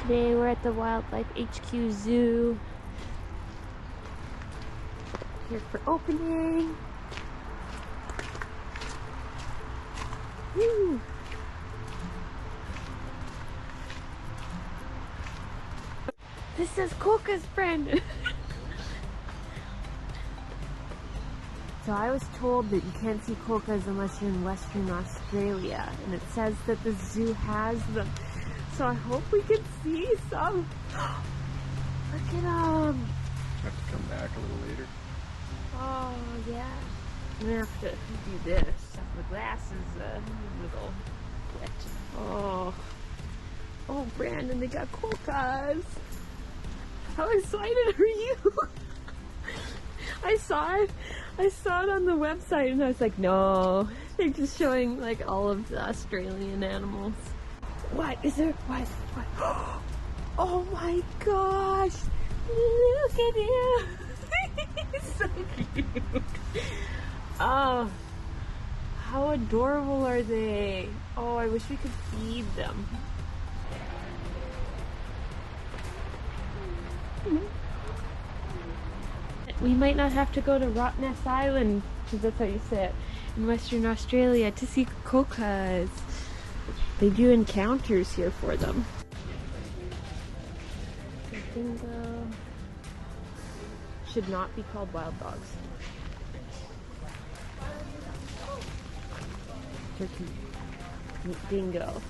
Today we're at the Wildlife HQ Zoo. Here for opening. Woo! This is Quokkas' friend. So I was told that you can't see quokkas unless you're in Western Australia, and it says that the zoo has them. So I hope we can see some. Look at them. Have to come back a little later. Oh yeah. I'm gonna have to do this. The glass is a little wet. Oh. Oh, Brandon, they got quokkas. How excited are you? I saw it on the website and I was like, no, they're just showing like all of the Australian animals. What is there? What? Oh my gosh! Look at him! He's so cute. Oh, how adorable are they? Oh, I wish we could feed them. We might not have to go to Rottnest Island, because that's how you say it, in Western Australia to see quokkas. They do encounters here for them. The dingo should not be called wild dogs. Turkey. Dingo.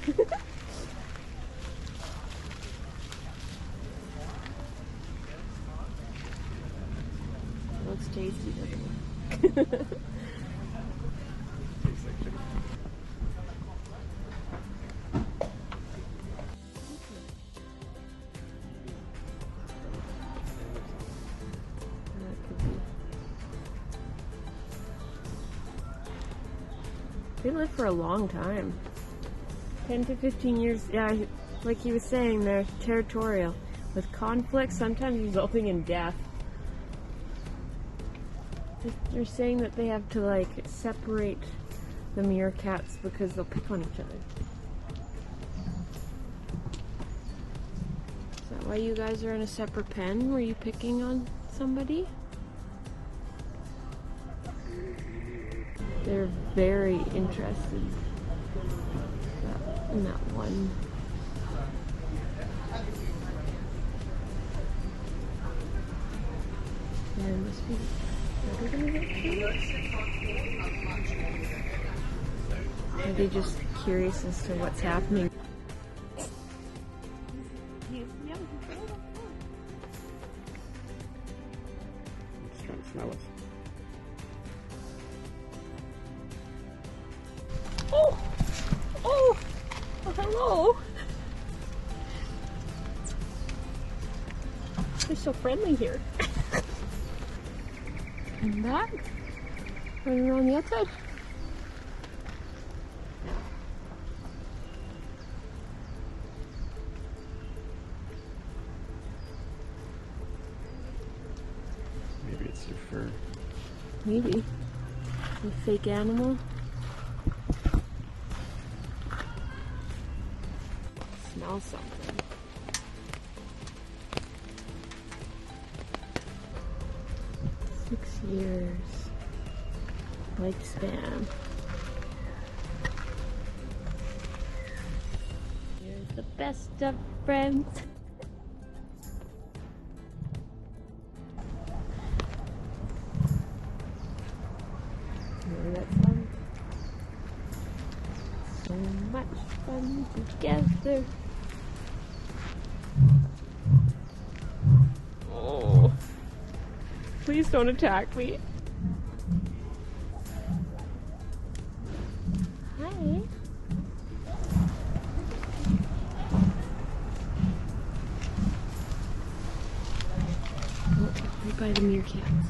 Looks tasty, doesn't it? Tastes like chicken. They live for a long time. 10 to 15 years. Yeah, like he was saying, they're territorial, with conflict sometimes resulting in death. They're saying that they have to like separate the meerkats because they'll pick on each other. Is that why you guys are in a separate pen? Were you picking on somebody? They're very interested in that one. There must be. Are they gonna get killed? Are they just curious as to what's happening? He's trying to smell us. Oh! Oh! Oh, hello! They're so friendly here. And that? Running around the outside? Maybe it's your fur. Maybe. A fake animal. Smell something. Years lifespan. You're the best of friends. Remember that song? So much fun together. Oh. Please don't attack me. Hi. Oh, right by the meerkats.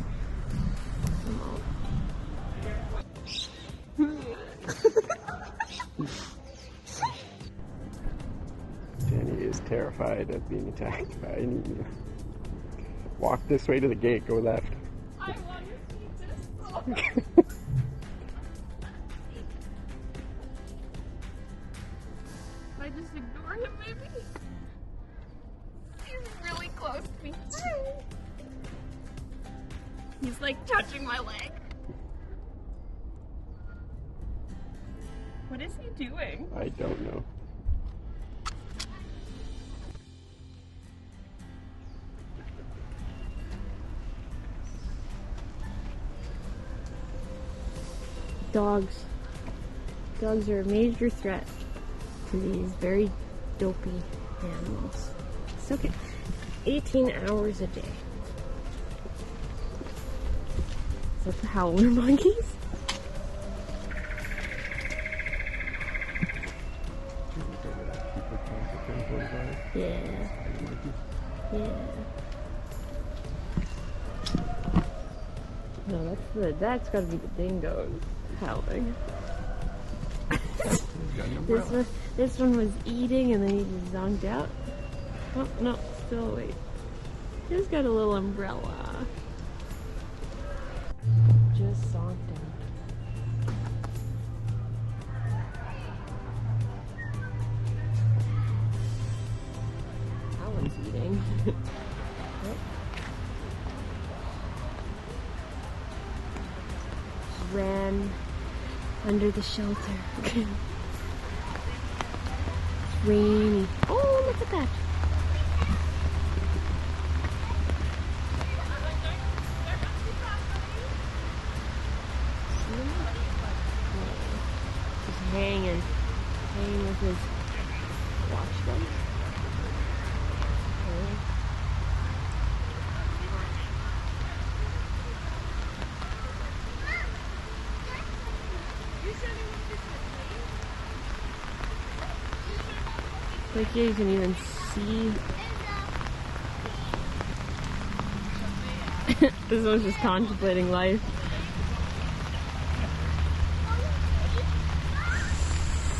Danny is terrified of being attacked by an emu. Walk this way to the gate, go left. I want to see this. I just ignore him, maybe? He's like touching my leg. What is he doing? I don't know. Dogs. Dogs are a major threat to these very dopey animals. So get 18 hours a day. Is that the howler monkeys? Yeah. Yeah. No, that's gotta be the dingoes howling. This one was eating and then he just zonked out. Oh no, still wait. He's got a little umbrella. Just zonked out. That one's eating. Oh. Ran under the shelter. It's rainy. Oh, look at that. He's hanging with his watch light. Like here you can even see. This one's just contemplating life.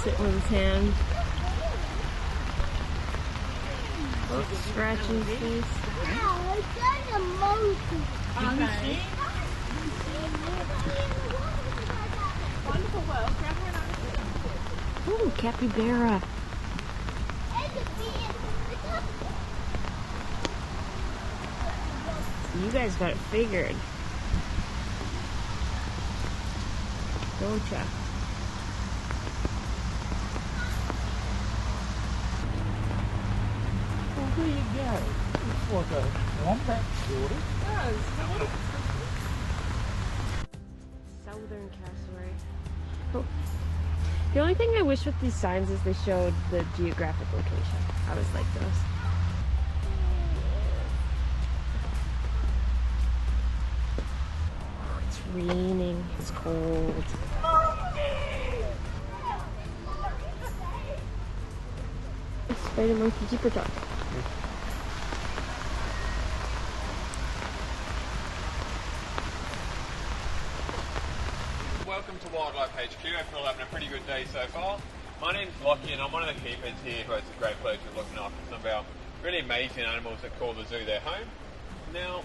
Sitting with his hand. Oh, scratching his face. Oh, capybara. You guys got it figured. Don't ya? Well, there you go. It's like a wombat sort of. Southern cassowary. Oh. The only thing I wish with these signs is they showed the geographic location. I always like those. It's raining. It's cold. Spider monkey, keep her talk. Welcome to Wildlife HQ. I feel having a pretty good day so far. My name's Lockie and I'm one of the keepers here who has the great pleasure of looking after some of our really amazing animals that call the zoo their home. Now,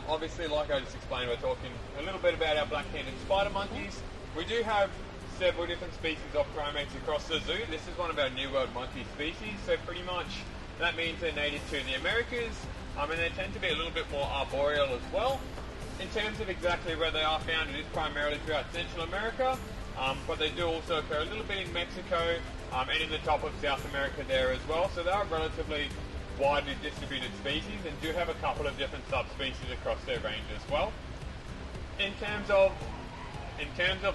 obviously, like I just explained, we're talking a little bit about our black-handed spider monkeys. We do have several different species of primates across the zoo. This is one of our New World monkey species, so pretty much that means they're native to the Americas, and they tend to be a little bit more arboreal as well. In terms of exactly where they are found, it is primarily throughout Central America, but they do also occur a little bit in Mexico and in the top of South America there as well. So they are relatively widely distributed species and do have a couple of different subspecies across their range as well. In terms of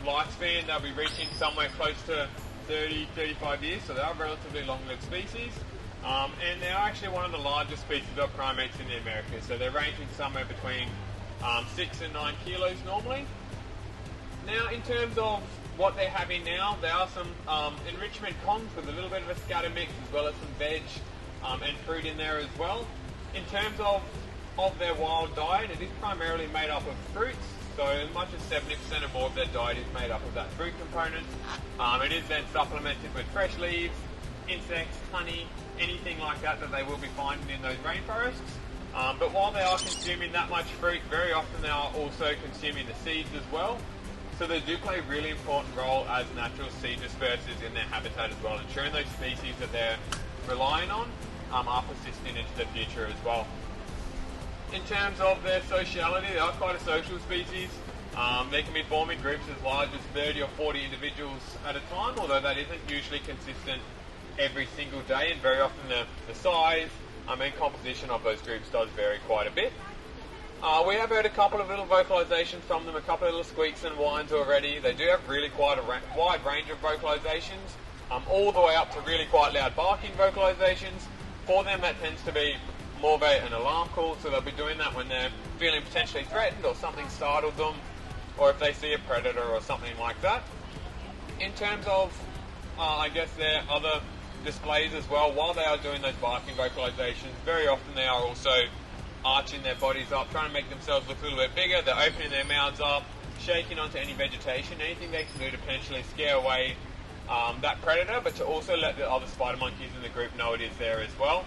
lifespan, they'll be reaching somewhere close to 30-35 years, so they are relatively long-lived species. And they are actually one of the largest species of primates in the Americas, so they're ranging somewhere between 6 and 9 kilos normally. Now, in terms of what they're having now, there are some enrichment cons with a little bit of a scatter mix as well as some veg and fruit in there as well. In terms of their wild diet, it is primarily made up of fruits, so as much as 70% or more of their diet is made up of that fruit component. It is then supplemented with fresh leaves, insects, honey, anything like that that they will be finding in those rainforests. But while they are consuming that much fruit, very often they are also consuming the seeds as well. So they do play a really important role as natural seed dispersers in their habitat as well, ensuring those species that they're relying on are persisting into the future as well. In terms of their sociality, they are quite a social species. They can be formed in groups as large as 30 or 40 individuals at a time, although that isn't usually consistent every single day, and very often the size and composition of those groups does vary quite a bit. We have heard a couple of little vocalizations from them, a couple of little squeaks and whines already. They do have really quite a wide range of vocalizations, all the way up to really quite loud barking vocalizations. For them, that tends to be more of an alarm call, so they'll be doing that when they're feeling potentially threatened or something startled them, or if they see a predator or something like that. In terms of, I guess, their other displays as well, while they are doing those barking vocalizations, very often they are also arching their bodies up, trying to make themselves look a little bit bigger. They're opening their mouths up, shaking onto any vegetation, anything they can do to potentially scare away that predator, but to also let the other spider monkeys in the group know it is there as well.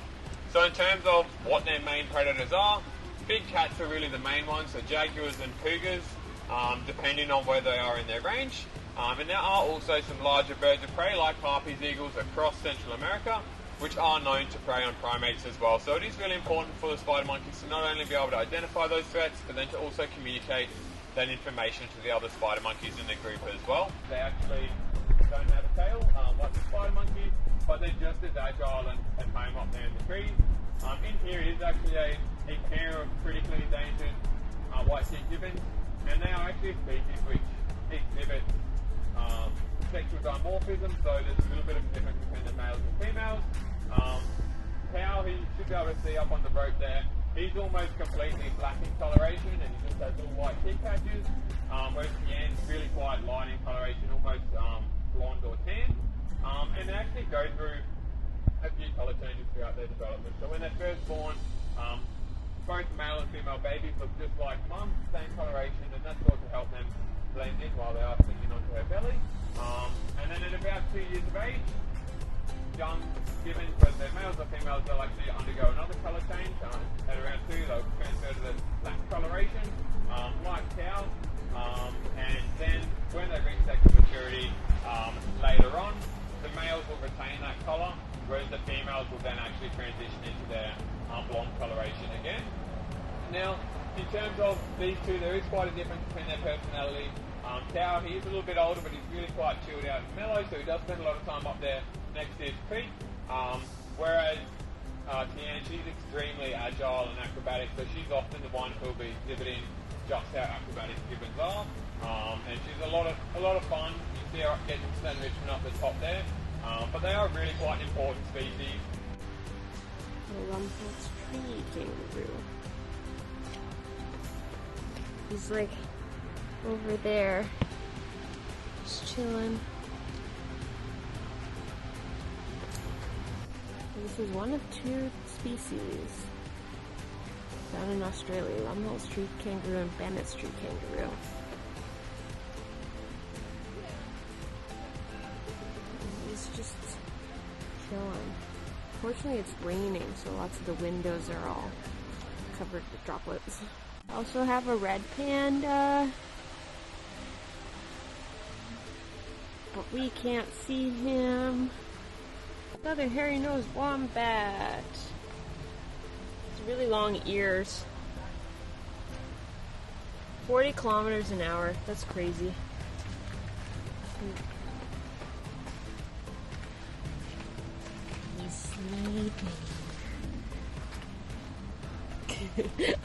So in terms of what their main predators are, big cats are really the main ones, so jaguars and cougars, depending on where they are in their range. And there are also some larger birds of prey like harpies, eagles across Central America, which are known to prey on primates as well. So it is really important for the spider monkeys to not only be able to identify those threats, but then to also communicate that information to the other spider monkeys in the group as well. They actually don't have a tail like the spider monkeys, but they're just as agile and home up there in the trees. In here it is actually a pair of critically endangered white-cheeked gibbons, and they are actually a species which exhibit sexual dimorphism, so there's a little bit of a difference between the males and females. Cow, he should be able to see up on the rope there, he's almost completely black in coloration and he just has little white cheek patches, whereas Tian's really quite light in coloration, almost blonde or tan. And they actually go through a few colour changes throughout their development. So when they're first born, both male and female babies look just like mum, same coloration, and that's what to help them blend in while they are sitting onto her belly. And then at about 2 years of age, young gibbons, whether they're males or females, they'll actually undergo another colour change. At around 2, they'll transfer to the black coloration, like cows. And then when they reach sexual maturity later on, the males will retain that colour, whereas the females will then actually transition into their blonde coloration again. Now, in terms of these two, there is quite a difference between their personality. Cow, he is a little bit older, but he's really quite chilled out and mellow, so he does spend a lot of time up there next to his feet. Whereas Tian, she's extremely agile and acrobatic, so she's often the one who'll be exhibiting just how acrobatic gibbons are. And she's a lot of fun. You see her getting some enrichment up the top there. But they are really quite an important species. The Rumpel's tree kangaroo. He's like over there, just chilling. This is one of 2 species found in Australia: Rumpel's tree kangaroo and Bennett's tree kangaroo. He's just chilling. Fortunately, it's raining, so lots of the windows are all covered with droplets. I also have a red panda, but we can't see him. Another hairy-nosed wombat. It's really long ears. 40 kilometers an hour. That's crazy. He's sleeping.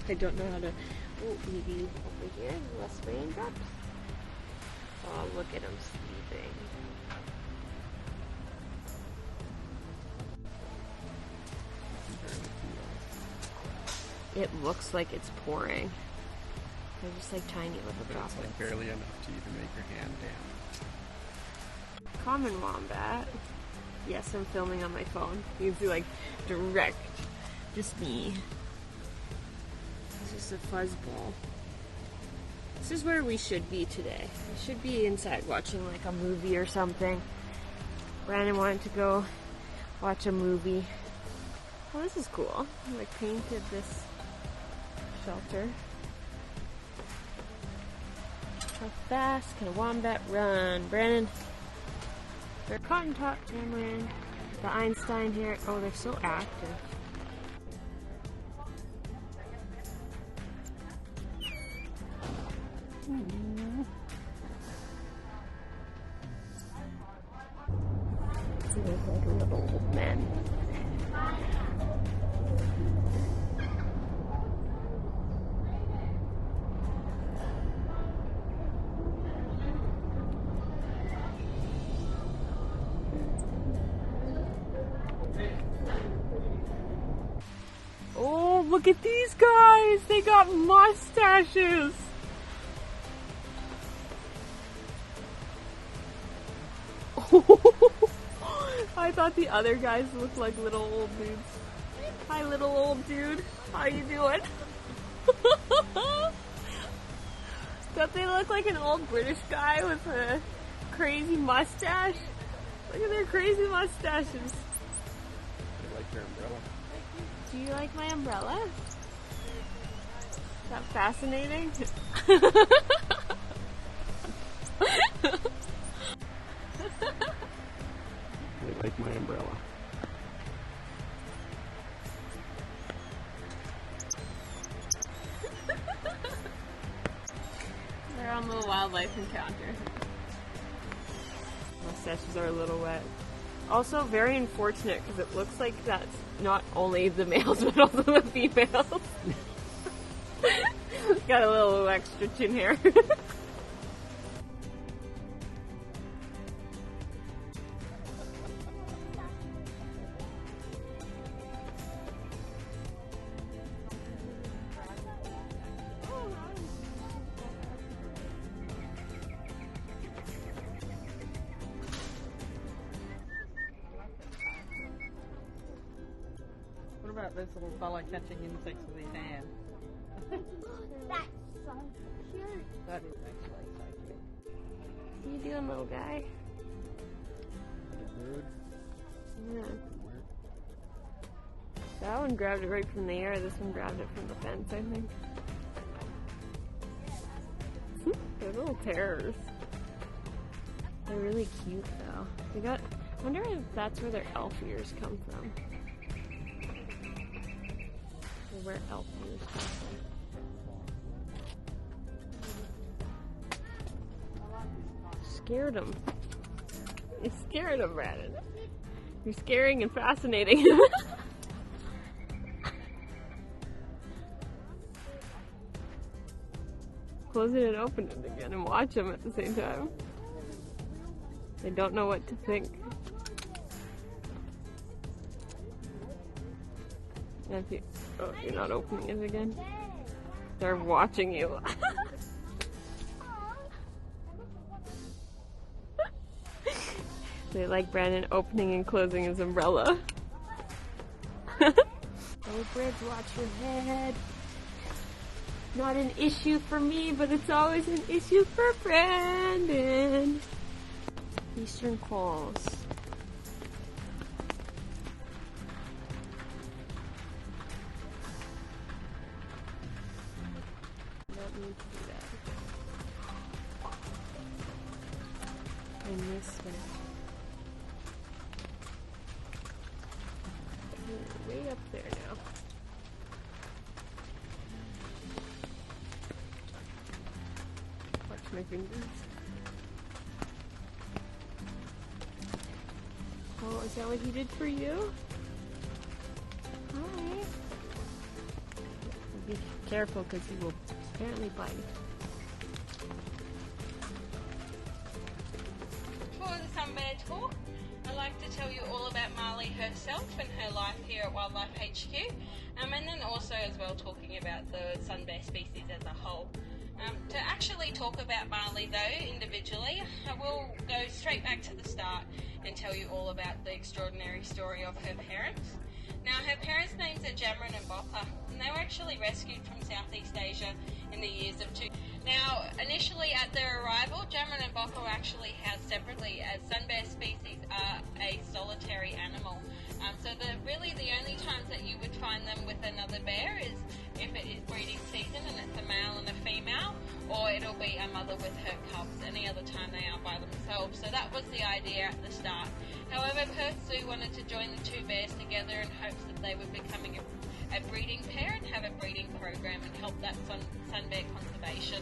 I don't know how to. Oh, maybe over here, less raindrops. Oh, look at him sleeping. It looks like it's pouring. They're just like tiny little droplets. It's like barely enough to even make your hand damp. Common wombat. Yes, I'm filming on my phone. You can see like direct, just me. This is a fuzzball. This is where we should be today. We should be inside watching like a movie or something. Brandon wanted to go watch a movie. Oh, this is cool. I like painted this shelter. How fast can a wombat run? Brandon. They're cotton top tamarin. The Einstein here. Oh, they're so active. He looks like a little old man. Oh, look at these guys! They got mustaches! I thought the other guys looked like little old dudes. Hi, little old dude. How you doing? Don't they look like an old British guy with a crazy mustache? Look at their crazy mustaches. I like your umbrella. Do you like my umbrella? Is that fascinating? I like my umbrella. They're on little wildlife encounter. Mustaches are a little wet. Also very unfortunate because it looks like that's not only the males but also the females. Got a little extra chin hair. What about this little fella catching insects with his hand? That's so cute. That is actually so cute. What are you doing, little guy? Bird. Yeah. That one grabbed it right from the air. This one grabbed it from the fence, I think. They're little terrors. They're really cute, though. They got. I wonder if that's where their elf ears come from. Or where elf ears come from. Scared him. You scared him, Brandon. You're scaring and fascinating him. Close it and open it again and watch them at the same time. They don't know what to think. And if you, oh, you're not opening it again. They're watching you. They like Brandon opening and closing his umbrella. Oh, Bridge, watch your head. Not an issue for me, but it's always an issue for Brandon. Eastern calls. Not need to do that. And this one. Way up there now. Watch my fingers. Oh, is that what he did for you? Hi. Be careful because he will apparently bite. For the Sunbear talk, I'd like to tell you all about Marley herself and her life here at Wildlife HQ, and then also as well talking about the Sunbear species as a whole. To actually talk about Marley though individually, I will go straight back to the start and tell you all about the extraordinary story of her parents. Now, her parents' names are Jamron and Bopper, and they were actually rescued from Southeast Asia in the years of Now, initially at their arrival, Jamron and Bopper were actually housed separately, as Sunbear species are a solitary animal. So really the only times that you would find them with another bear is if it is breeding season and it's a male and a female, or it'll be a mother with her cubs. Any other time they are by themselves. So that was the idea at the start. However, Perth Zoo wanted to join the two bears together in hopes that they would becoming a breeding pair and have a breeding program and help that sun bear conservation.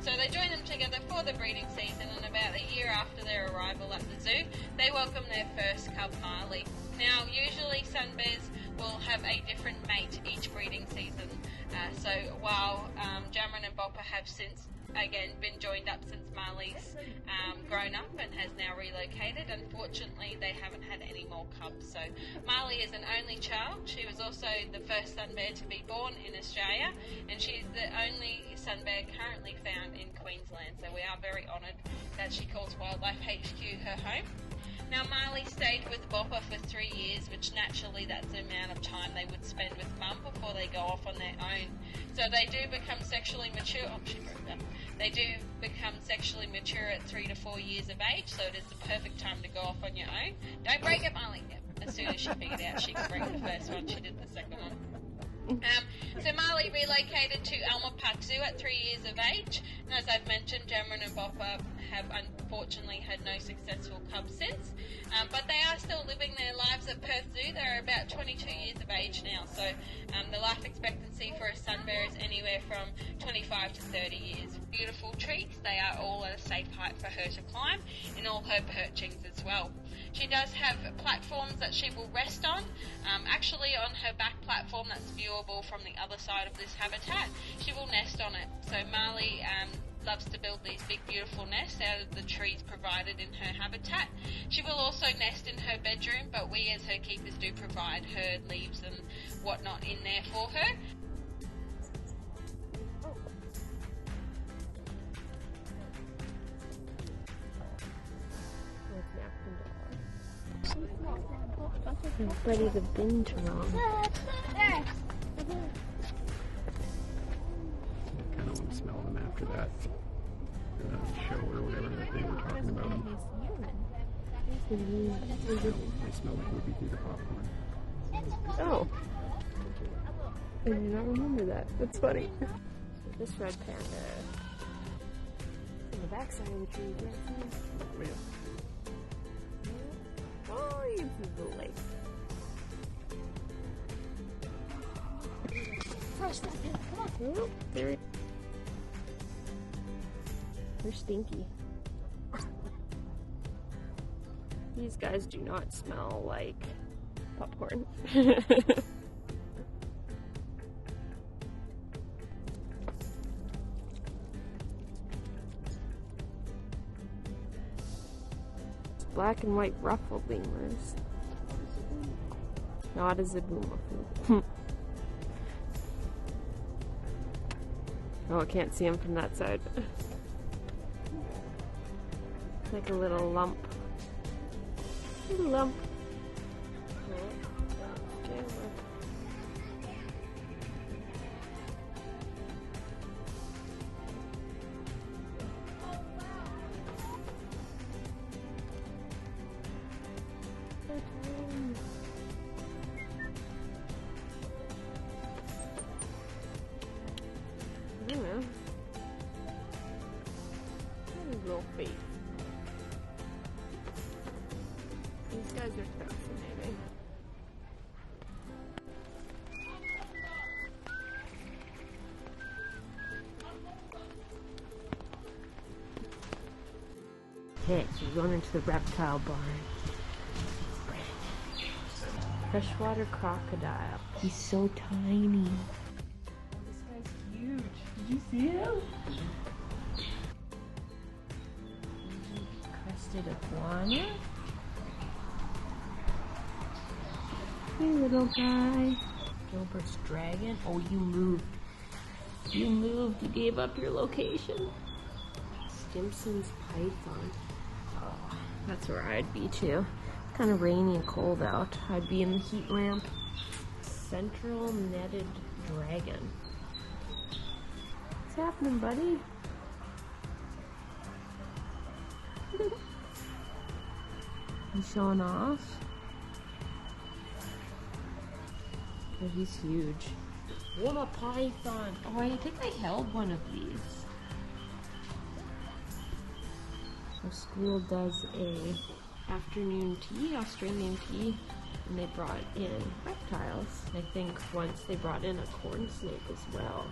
So they join them together for the breeding season, and about a year after their arrival at the zoo, they welcome their first cub, Marley. Now, usually Sunbears will have a different mate each breeding season. So while Jamron and Bopper have since again been joined up since Marley's grown up and has now relocated, unfortunately they haven't had any more cubs. So Marley is an only child. She was also the first Sunbear to be born in Australia, and she's the only Sunbear currently found in Queensland. So we are very honoured that she calls Wildlife HQ her home. Now, Marley stayed with Bopper for 3 years, which naturally that's the amount of time they would spend with Mum before they go off on their own. So they do become sexually mature. Oh, she broke that. They do become sexually mature at 3 to 4 years of age, so it is the perfect time to go off on your own. Don't break it, Marley. Yep. As soon as she figured out she could break the first one, she did the second one. So Marley relocated to Alma Park Zoo at 3 years of age, and as I've mentioned, Jamron and Bopper have unfortunately had no successful cubs since, but they are still living their lives at Perth Zoo. They're about 22 years of age now, so the life expectancy for a Sunbear is anywhere from 25 to 30 years. Beautiful trees, they are all at a safe height for her to climb, in all her perchings as well. She does have platforms that she will rest on. Actually on her back platform that's viewable from the other side of this habitat, she will nest on it. So Marley loves to build these big beautiful nests out of the trees provided in her habitat. She will also nest in her bedroom, but we as her keepers do provide her leaves and whatnot in there for her. Ready to binge wrong. I kind of want to smell them after that show or whatever that they were talking about. They smell like would be through the popcorn. Oh. I did not remember that. That's funny. This red panda on the backside of the tree. Oh, yeah. Oh, it's the lake. Oh, they're stinky. These guys do not smell like popcorn. Black and white ruffled lemurs. Not a Zabuma. Oh, I can't see him from that side. It's like a little lump. Little lump. Little face. These guys are fascinating. Okay, so we're going into the reptile barn. Freshwater crocodile. He's so tiny. This guy's huge. Did you see him? Crested iguana. Hey, little guy. Gilbert's dragon. Oh, you moved. You moved. You gave up your location. Stimson's python. Oh, that's where I'd be too. It's kind of rainy and cold out. I'd be in the heat lamp. Central netted dragon. What's happening, buddy? You showing off? Oh, he's huge. What a python! Oh, I think I held one of these. Our school does a afternoon tea, Australian tea, and they brought in reptiles. I think once they brought in a corn snake as well.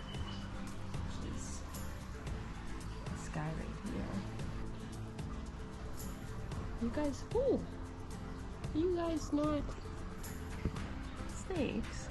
He's guy right here. You guys, ooh, you guys not snakes.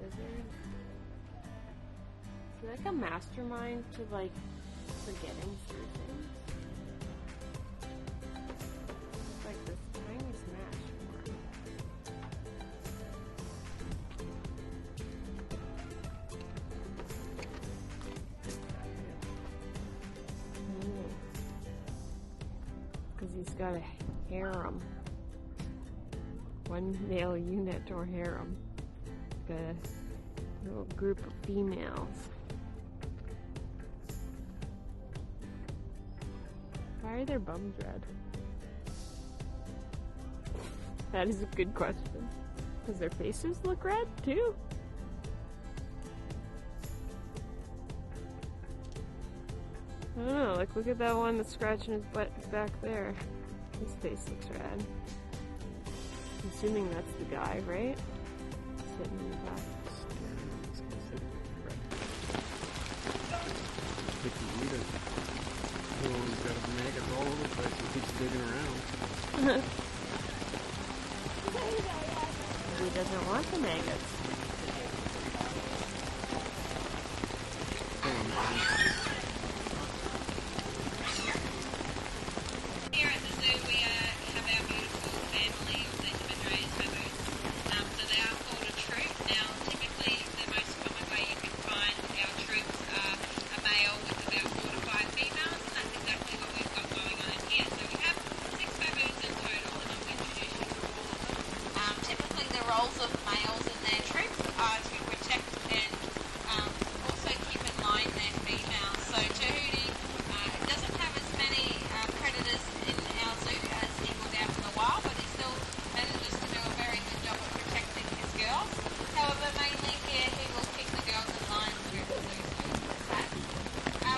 Is he like a mastermind to like forgetting through things? It's like this tiny smash for him. Because he's got a harem. One male unit or harem. Got a little group of females. Why are their bums red? That is a good question. Does their faces look red too? I don't know, like look at that one that's scratching his butt back there. His face looks red. I'm assuming that's the guy, right? Sitting in the back. He's got maggots all over the place and keeps digging around. He doesn't want the maggots. Here at the zoo we have our beautiful family of these Madras baboons. So they are called a troop. Now typically the most common way you can find our troops are a male with about 4 to 5 females, and that's exactly what we've got going on in here. So we have 6 baboons in total, and I'll introduce you to all of them. Typically the roles of males in their troops are to protect and also keep in line their females. So Tahuti doesn't have as many predators in our zoo as he would out in the wild, but he still manages to do a very good job of protecting his girls. However, mainly here he will keep the girls in line through the zoo.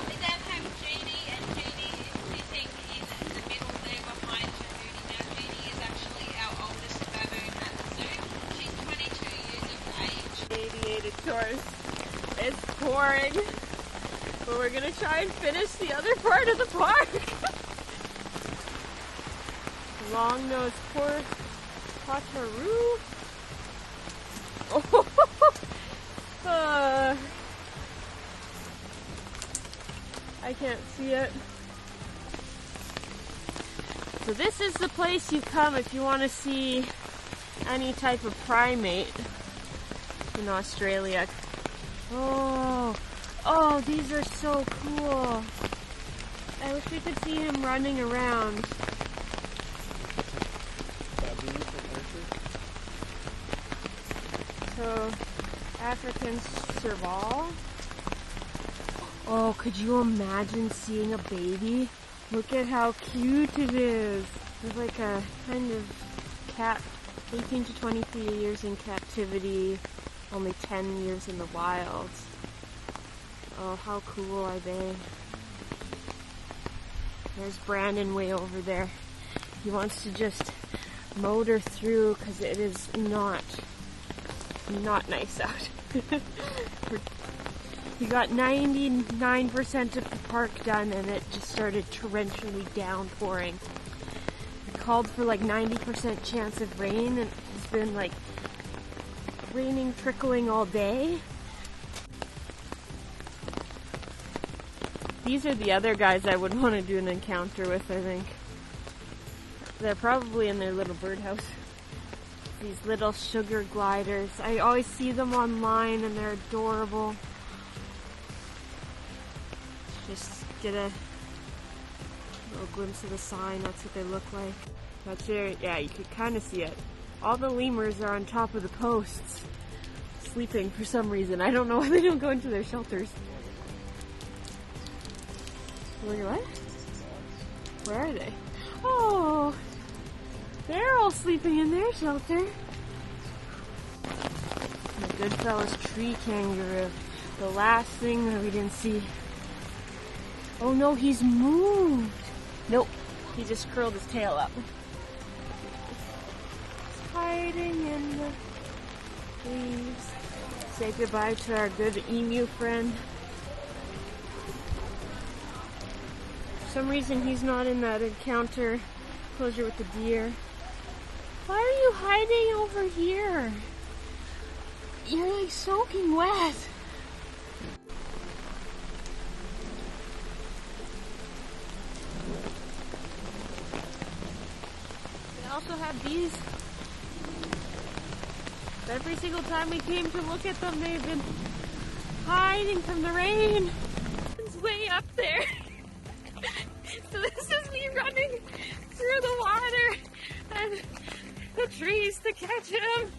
We then have Jeannie, and Jeannie is sitting in the middle there behind Tahuti. Now Jeannie is actually our oldest baboon at the zoo. She's 22 years of age. Radiated tours. It's pouring, but we're gonna try and finish the other part of the park. Long-nosed poor Pataroo. Oh, I can't see it. So this is the place you come if you want to see any type of primate in Australia. Oh, these are so cool. I wish we could see him running around. So, African serval. Oh, could you imagine seeing a baby? Look at how cute it is. It's like a kind of cat, 18 to 23 years in captivity, only 10 years in the wild. Oh, how cool are they? There's Brandon way over there. He wants to just motor through because it is not nice out. He got 99% of the park done and it just started torrentially downpouring. He called for like 90% chance of rain and it's been like raining, trickling all day. These are the other guys I would want to do an encounter with, I think. They're probably in their little birdhouse. These little sugar gliders. I always see them online and they're adorable. Just get a little glimpse of the sign. That's what they look like. That's it. Yeah, you could kind of see it. All the lemurs are on top of the posts, sleeping for some reason. I don't know why they don't go into their shelters. Look at what? Where are they? Oh, they're all sleeping in their shelter. Goodfellas tree kangaroo. The last thing that we didn't see. Oh no, he's moved. Nope, he just curled his tail up. He's hiding in the leaves. Say goodbye to our good emu friend. For some reason he's not in that encounter closure with the deer. Why are you hiding over here? You're like soaking wet. We also have these. Every single time we came to look at them, they've been hiding from the rain. It's way up there. So this is me running through the water and the trees to catch him.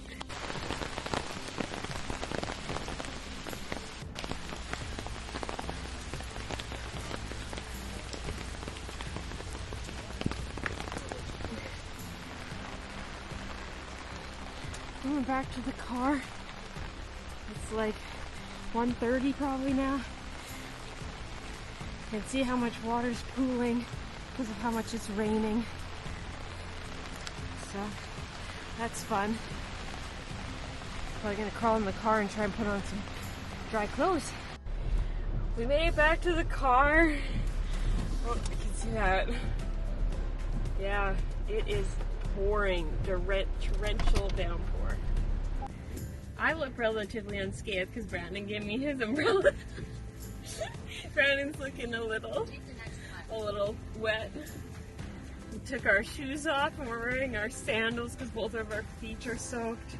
We went back to the car. It's like 1:30 probably now. You can see how much water's pooling because of how much it's raining. So that's fun. Probably gonna crawl in the car and try and put on some dry clothes. We made it back to the car. Oh, you can see that. Yeah, it is pouring, torrential downpour. I look relatively unscathed because Brandon gave me his umbrella. Brandon's looking a little wet. We took our shoes off and we're wearing our sandals because both of our feet are soaked.